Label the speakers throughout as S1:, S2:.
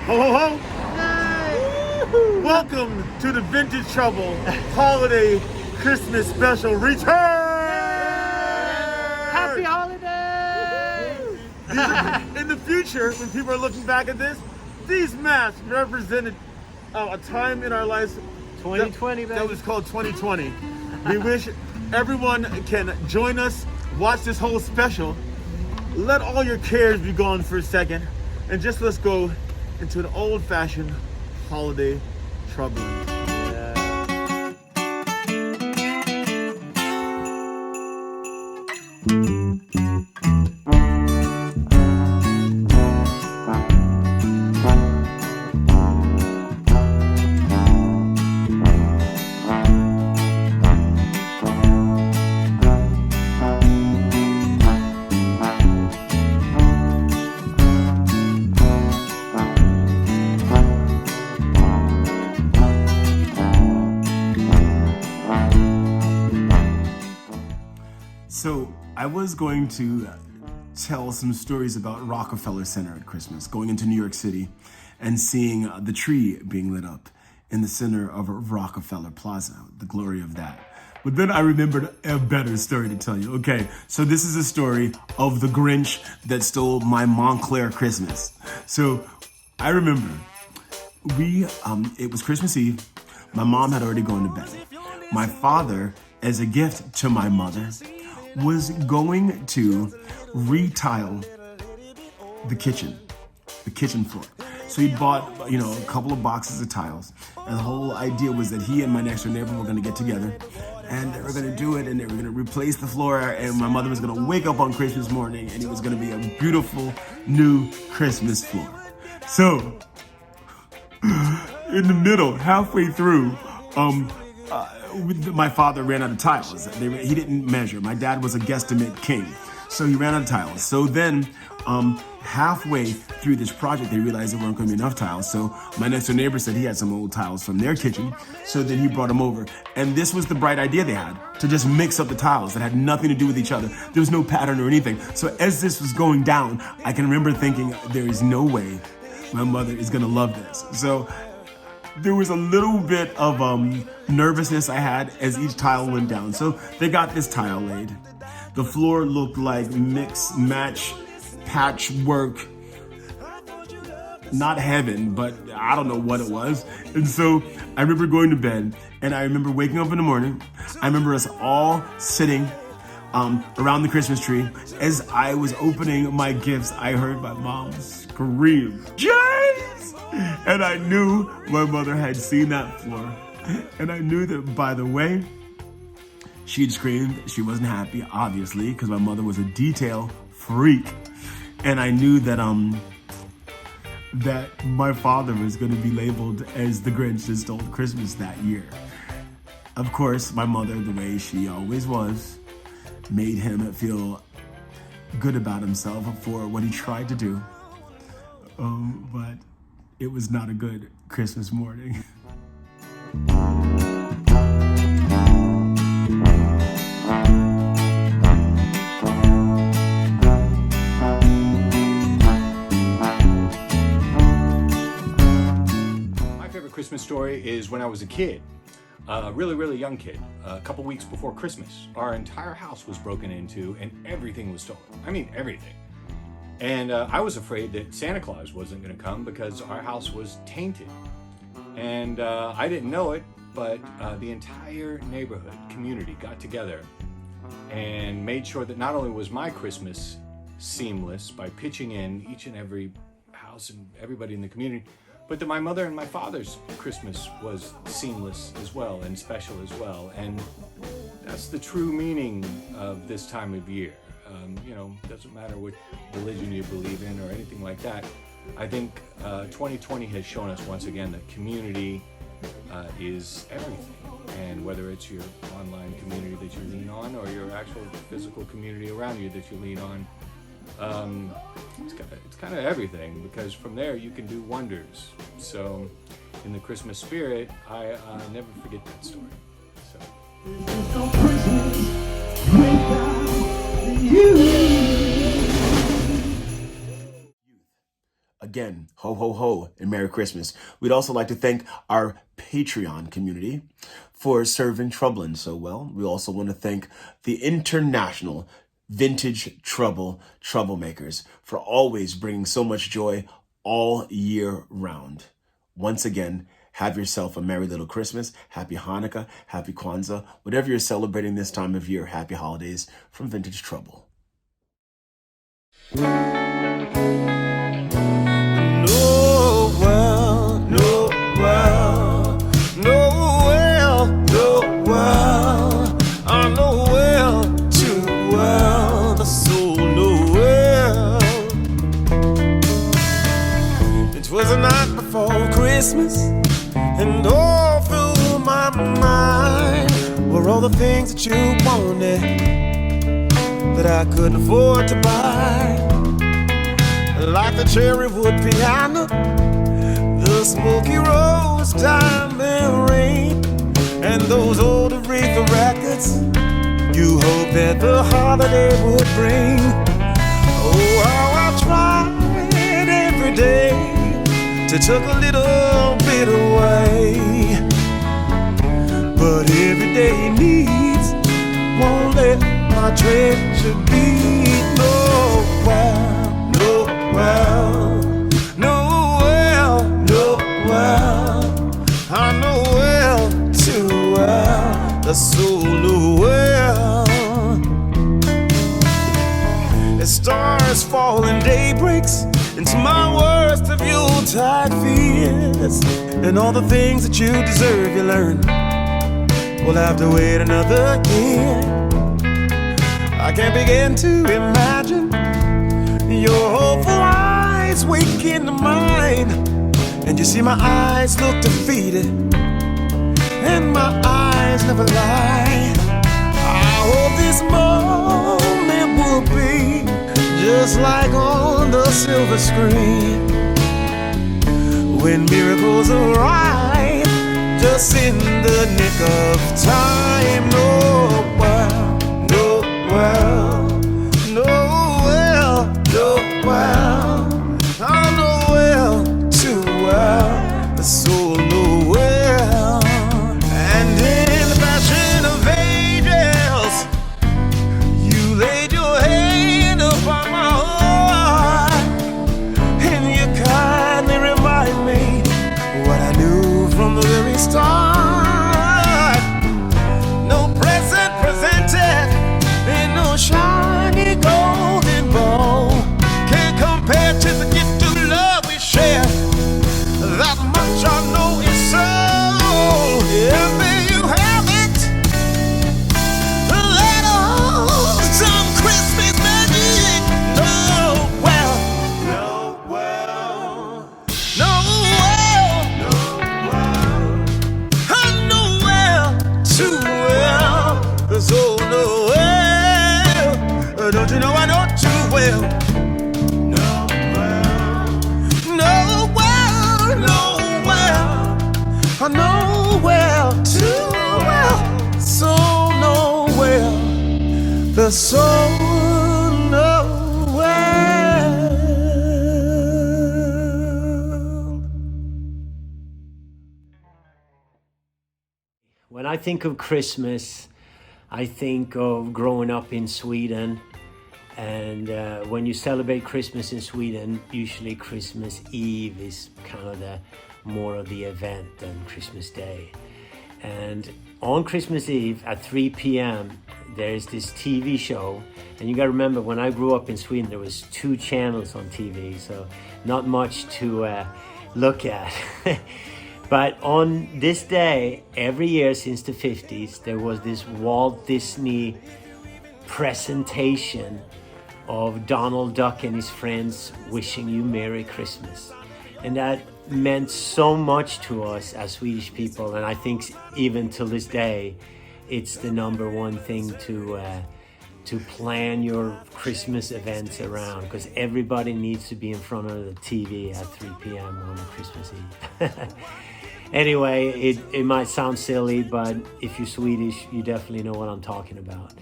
S1: Ho ho ho! Yay! Welcome to the Vintage Trouble Holiday Christmas Special Return!
S2: Happy holidays!
S1: In the future, when people are looking back at this, these masks represented a time in our lives
S2: 2020,
S1: that was called 2020. We wish everyone can join us, watch this whole special. Let all your cares be gone for a second, and just let's go into an old-fashioned holiday troubling.
S3: So I was going to tell some stories about Rockefeller Center at Christmas, going into New York City and seeing the tree being lit up in the center of Rockefeller Plaza, the glory of that. But then I remembered a better story to tell you. Okay, so this is a story of the Grinch that stole my Montclair Christmas. So I remember it was Christmas Eve. My mom had already gone to bed. My father, as a gift to my mother, was going to retile the kitchen floor. So he bought, a couple of boxes of tiles. And the whole idea was that he and my next door neighbor were gonna get together and they were gonna do it and they were gonna replace the floor, and my mother was gonna wake up on Christmas morning and it was gonna be a beautiful new Christmas floor. So, in the middle, halfway through, my father ran out of tiles. He didn't measure. My dad was a guesstimate king, so he ran out of tiles. So then, halfway through this project, they realized there weren't going to be enough tiles. So my next door neighbor said he had some old tiles from their kitchen. So then he brought them over. And this was the bright idea they had, to just mix up the tiles that had nothing to do with each other. There was no pattern or anything. So as this was going down, I can remember thinking, there is no way my mother is going to love this. So there was a little bit of nervousness I had as each tile went down. So they got this tile laid. The floor looked like mix, match, patchwork, not heaven, but I don't know what it was. And so I remember going to bed, and I remember waking up in the morning. I remember us all sitting around the Christmas tree. As I was opening my gifts, I heard my mom scream, "James!" And I knew my mother had seen that floor. And I knew that, by the way, she'd screamed. She wasn't happy, obviously, because my mother was a detail freak. And I knew that that my father was going to be labeled as the Grinch that stole Christmas that year. Of course, my mother, the way she always was, made him feel good about himself for what he tried to do. But it was not a good Christmas morning.
S4: My favorite Christmas story is when I was a kid, a really young kid. A couple weeks before Christmas, our entire house was broken into and everything was stolen. I mean, everything. And I was afraid that Santa Claus wasn't going to come because our house was tainted. And I didn't know it, but the entire neighborhood community got together and made sure that not only was my Christmas seamless by pitching in each and every house and everybody in the community, but that my mother and my father's Christmas was seamless as well and special as well. And that's the true meaning of this time of year. Doesn't matter what religion you believe in or anything like that. I think 2020 has shown us once again that community is everything. And whether it's your online community that you lean on or your actual physical community around you that you lean on, it's kind of everything, because from there you can do wonders. So in the Christmas spirit, I never forget that story.
S3: again, ho, ho, ho, and Merry Christmas. We'd also like to thank our Patreon community for serving Troubling so well. We also want to thank the international Vintage Troublemakers for always bringing so much joy all year round. Once again, have yourself a merry little Christmas, happy Hanukkah, happy Kwanzaa, whatever you're celebrating this time of year, happy holidays from Vintage Trouble.
S5: Christmas, and all through my mind were all the things that you wanted that I couldn't afford to buy, like the cherry wood piano, the smoky rose diamond ring, and those old Aretha records you hoped that the holiday would bring. Oh, how I tried every day to took a little bit away, but everyday needs won't let my treasure be. Nowhere, nowhere, nowhere, nowhere. I know well, too well, the soul nowhere. As stars fall and day breaks into my worst of Yuletide fears, and all the things that you deserve, you learn we'll have to wait another year. I can't begin to imagine your hopeful eyes wake into mine, and you see my eyes look defeated, and my eyes never lie. I hope this moment will be just like on the silver screen, when miracles arrive just in the nick of time. Nowhere, nowhere, nowhere, nowhere. I know well, too well, the soul nowhere. And in the passion of angels, you laid your hand upon my heart, and you kindly remind me what I knew from the very start. No present presented in no shiny golden bowl can compare to the gift of love we share. That much I know is so. Yeah, there you have it. The letter, some Christmas magic. No, well, no, well, no, well, no, well. I know well, too well. Cause oh, no, well. Don't you know I know too well? No, well, no, well, no, well. I know well, too well. So know well, the soul know well.
S2: When I think of Christmas, I think of growing up in Sweden. And when you celebrate Christmas in Sweden, usually Christmas Eve is kind of the more of the event than Christmas Day. And on Christmas Eve at 3 p.m., there's this TV show. And you got to remember, when I grew up in Sweden, there was 2 channels on TV, so not much to look at. But on this day, every year since the 50s, there was this Walt Disney presentation of Donald Duck and his friends wishing you Merry Christmas. And that meant so much to us as Swedish people, and I think even till this day, it's the number one thing to plan your Christmas events around, because everybody needs to be in front of the TV at 3 p.m. on Christmas Eve. Anyway, it might sound silly, but if you're Swedish, you definitely know what I'm talking about.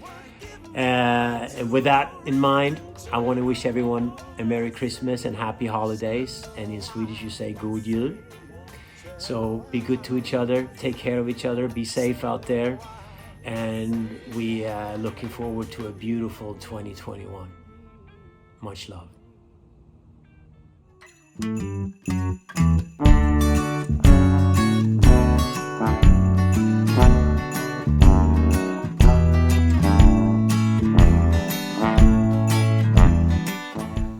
S2: And with that in mind, I want to wish everyone a Merry Christmas and Happy Holidays. And in Swedish, you say God Jul. So be good to each other, take care of each other, be safe out there. And we are looking forward to a beautiful 2021. Much love.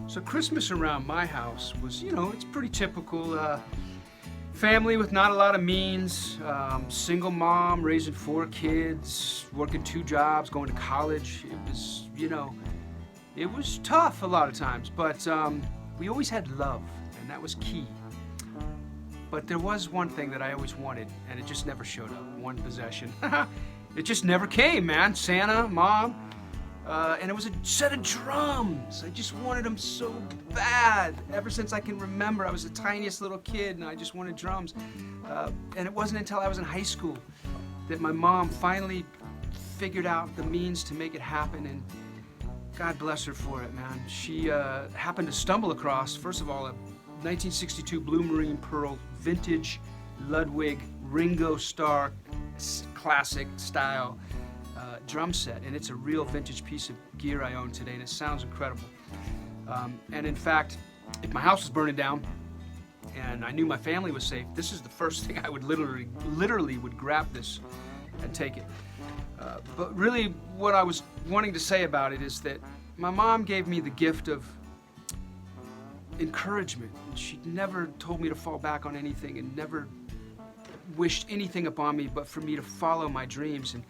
S6: So Christmas around my house was, it's pretty typical. Family with not a lot of means, single mom, raising 4 kids, working 2 jobs, going to college. It was, it was tough a lot of times, but we always had love, and that was key. But there was one thing that I always wanted, and it just never showed up, one possession. It just never came, man. Santa, Mom, and it was a set of drums. I just wanted them so bad. Ever since I can remember, I was the tiniest little kid and I just wanted drums. And it wasn't until I was in high school that my mom finally figured out the means to make it happen, and God bless her for it, man. She happened to stumble across, first of all, a 1962 Blue Marine Pearl vintage Ludwig Ringo Starr classic style drum set, and it's a real vintage piece of gear I own today, and it sounds incredible. And in fact, if my house was burning down and I knew my family was safe, this is the first thing I would literally would grab this and take it. But really, what I was wanting to say about it is that my mom gave me the gift of encouragement. She never told me to fall back on anything and never wished anything upon me but for me to follow my dreams. And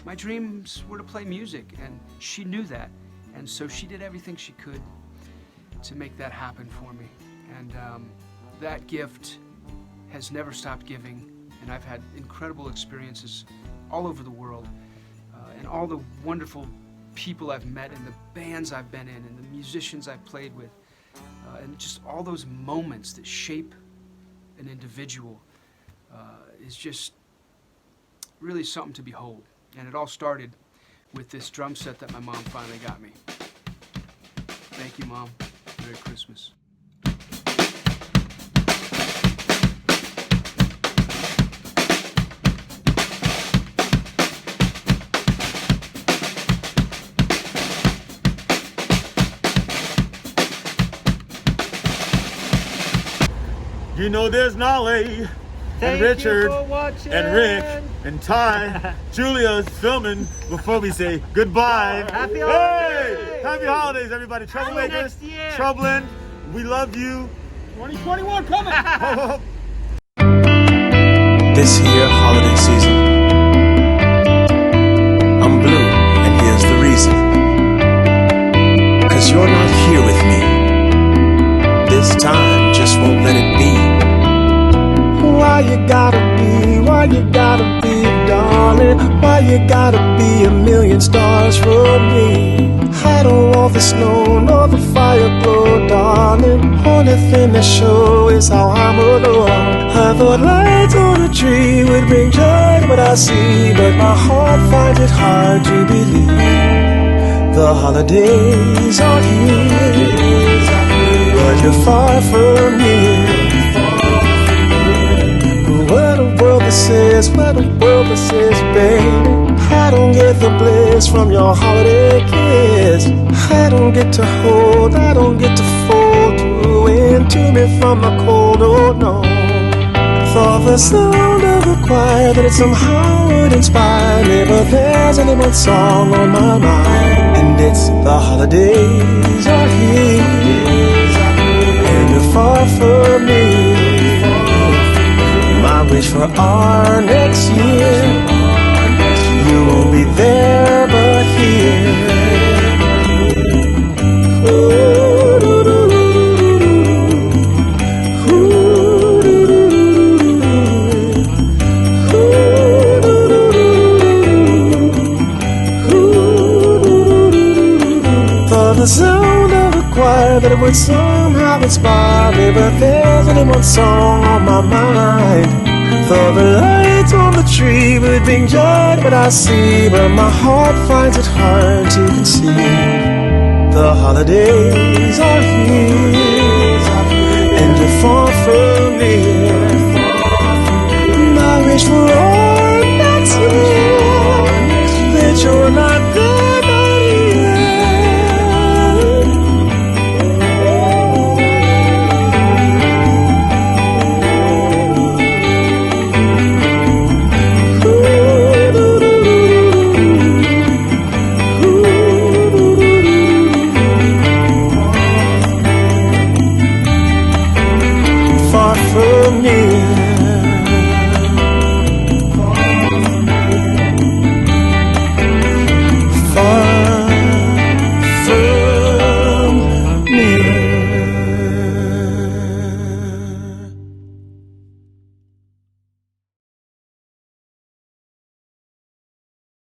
S6: my dreams were to play music, and she knew that. And so she did everything she could to make that happen for me. And that gift has never stopped giving, and I've had incredible experiences all over the world, and all the wonderful people I've met, and the bands I've been in, and the musicians I've played with, and just all those moments that shape an individual is just really something to behold. And it all started with this drum set that my mom finally got me. Thank you, Mom. Merry Christmas.
S1: You know there's Nalle and Richard and Rick and Ty. Julia's filming before we say goodbye.
S2: Happy holidays!
S1: Hey! Happy holidays, everybody. Troublemakers,
S2: next year.
S1: Troubling, we love you.
S6: 2021 coming!
S5: This here holiday season, I'm blue, and here's the reason. 'Cause you're not here with me. This time just won't let it be. Why you gotta be, darling? Why you gotta be a million stars from me? I don't want the snow nor the fire glow, darling. Only thing that show is how I'm alone. I thought lights on a tree would bring joy to what I see, but my heart finds it hard to believe. The holidays are here, but you're far from here. What a world this is, what a world this is, baby. I don't get the bliss from your holiday kiss. I don't get to hold, I don't get to fold you into me from the cold, oh no. Thought the sound of the choir that it somehow would inspire me, but there's only one song on my mind, and it's the holidays are here, and you're far from me. My wish for our next year, you won't be there but here. For the sound of the choir that it would somehow inspire me, but there's only one song on my mind. For the lights on the tree would bring joy, but I see, but my heart finds it hard to conceive. The holidays are here, and you're far from near. I wish for all next year that you're not there.